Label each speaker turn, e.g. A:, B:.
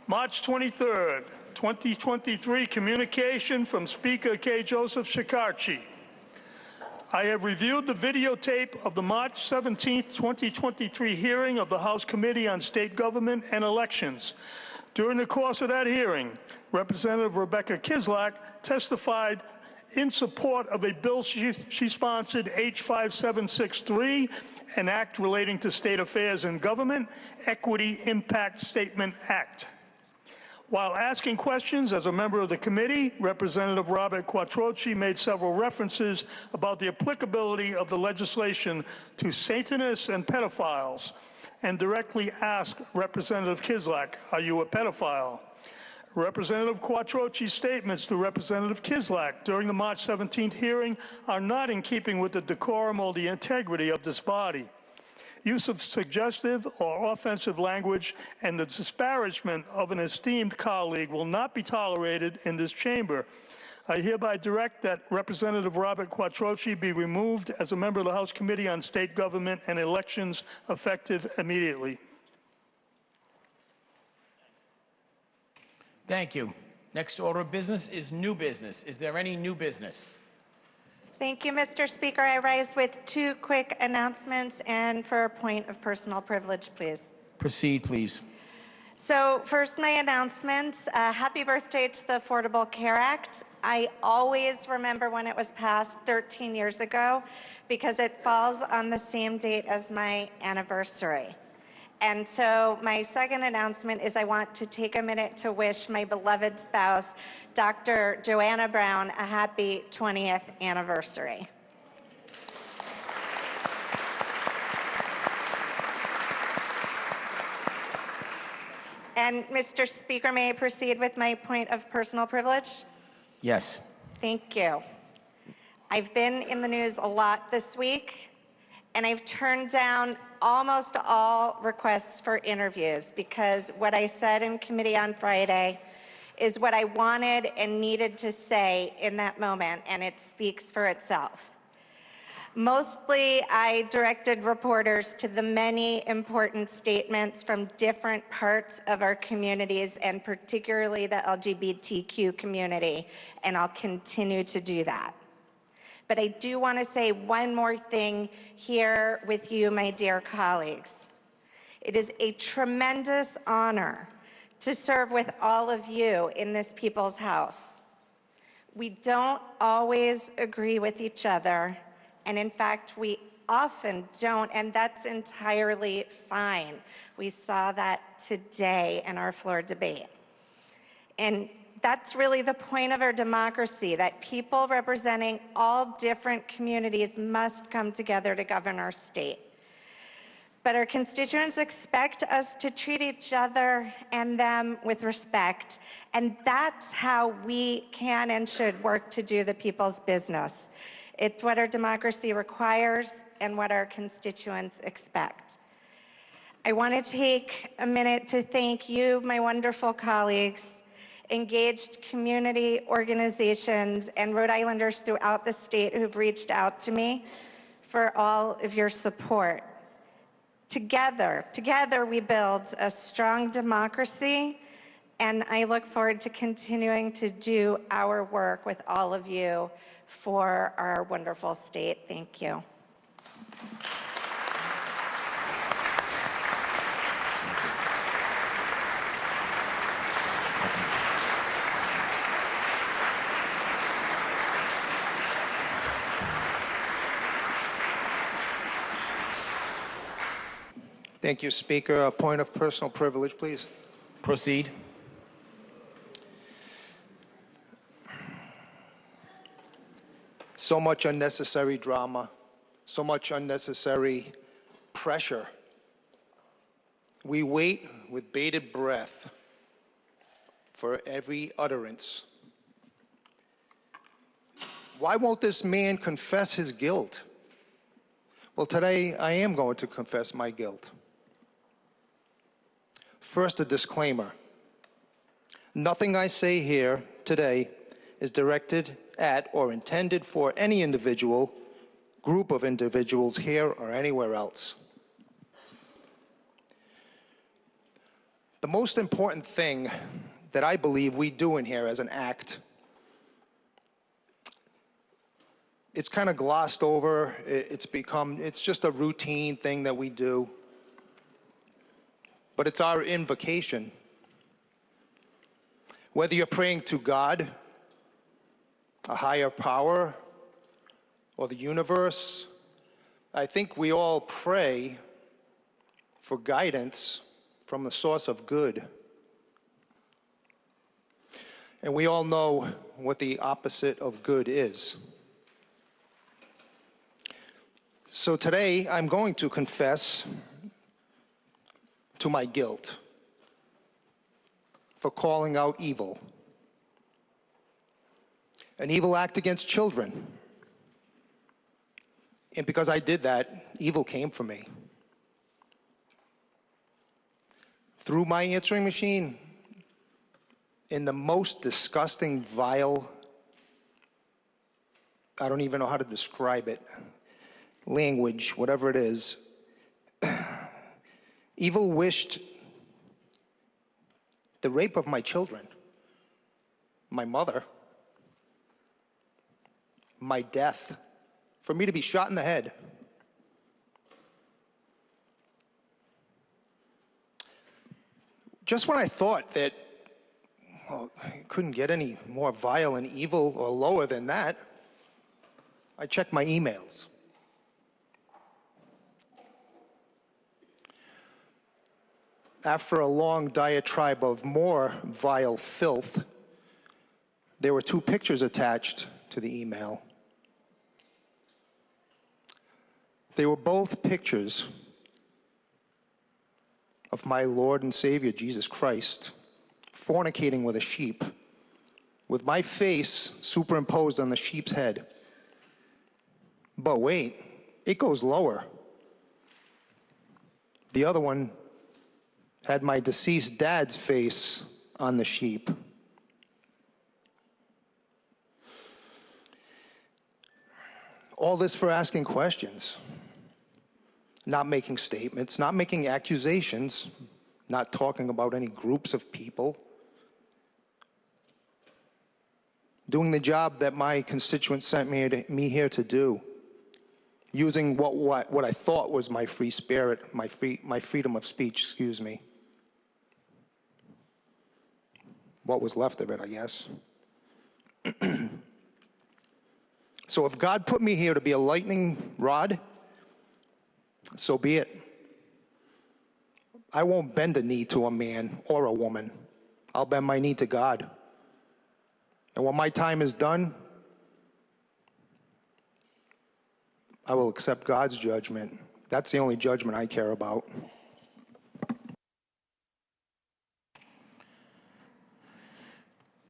A: March 23rd, 2023, communication from Speaker K. Joseph Shekarchi. I have reviewed the videotape of the March 17, 2023 hearing of the House Committee on State Government and Elections. During the course of that hearing, Representative Rebecca Kislak testified in support of a bill she sponsored, H5763, an act relating to state affairs and government, Equity Impact Statement Act. While asking questions as a member of the committee, Representative Robert Quattrocchi made several references about the applicability of the legislation to satanists and pedophiles, and directly asked Representative Kislak, "Are you a pedophile?" Representative Quattrocchi's statements to Representative Kislak during the March 17th hearing are not in keeping with the decorum or the integrity of this body. Use of suggestive or offensive language and the disparagement of an esteemed colleague will not be tolerated in this chamber. I hereby direct that Representative Robert Quattrocchi be removed as a member of the House Committee on State Government and Elections, effective immediately.
B: Thank you. Next order of business is new business. Is there any new business?
C: Thank you, Mr. Speaker. I rise with two quick announcements and for a point of personal privilege, please.
B: Proceed, please.
C: So first, my announcements. Happy birthday to the Affordable Care Act. I always remember when it was passed 13 years ago because it falls on the same date as my anniversary. And so my second announcement is I want to take a minute to wish my beloved spouse, Dr. Joanna Brown, a happy 20th anniversary. And Mr. Speaker, may I proceed with my point of personal privilege?
B: Yes.
C: Thank you. I've been in the news a lot this week, and I've turned down almost all requests for interviews because what I said in committee on Friday is what I wanted and needed to say in that moment, and it speaks for itself. Mostly, I directed reporters to the many important statements from different parts of our communities, and particularly the LGBTQ community, and I'll continue to do that. But I do want to say one more thing here with you, my dear colleagues. It is a tremendous honor to serve with all of you in this people's house. We don't always agree with each other, and in fact, we often don't, and that's entirely fine. We saw that today in our floor debate. And that's really the point of our democracy, that people representing all different communities must come together to govern our state. But our constituents expect us to treat each other and them with respect, and that's how we can and should work to do the people's business. It's what our democracy requires and what our constituents expect. I want to take a minute to thank you, my wonderful colleagues, engaged community organizations, and Rhode Islanders throughout the state who've reached out to me for all of your support. Together we build a strong democracy, and I look forward to continuing to do our work with all of you for our wonderful state. Thank you.
D: Thank you, Speaker. A point of personal privilege, please.
B: Proceed.
D: So much unnecessary drama, so much unnecessary pressure. We wait with bated breath for every utterance. Why won't this man confess his guilt? Well, today I am going to confess my guilt. First, a disclaimer. Nothing I say here today is directed at or intended for any individual, group of individuals here or anywhere else. The The most important thing that I believe we do in here as an act, it's kind of glossed over. It's just a routine thing that we do. But it's our invocation. Whether you're praying to God, a higher power, or the universe, I think we all pray for guidance from the source of good. And we all know what the opposite of good is. So today, I'm going to confess to my guilt for calling out evil. An evil act against children. And because I did that, evil came for me. Through my answering machine, in the most disgusting, vile, I don't even know how to describe it, language, whatever it is, evil wished the rape of my children, my mother, my death, for me to be shot in the head. Just when I thought that, well, it couldn't get any more vile and evil or lower than that, I checked my emails. After a long diatribe of more vile filth, there were 2 pictures attached to the email. They were both pictures of my Lord and Savior, Jesus Christ, fornicating with a sheep, with my face superimposed on the sheep's head. But wait, it goes lower. The other one had my deceased dad's face on the sheep. All this for asking questions, not making statements, not making accusations, not talking about any groups of people, doing the job that my constituents sent me here to do, using what I thought was my free spirit, my freedom of speech, excuse me. What was left of it, I guess. So if God put me here to be a lightning rod, so be it. I won't bend a knee to a man or a woman. I'll bend my knee to God. And when my time is done, I will accept God's judgment. That's the only judgment I care about.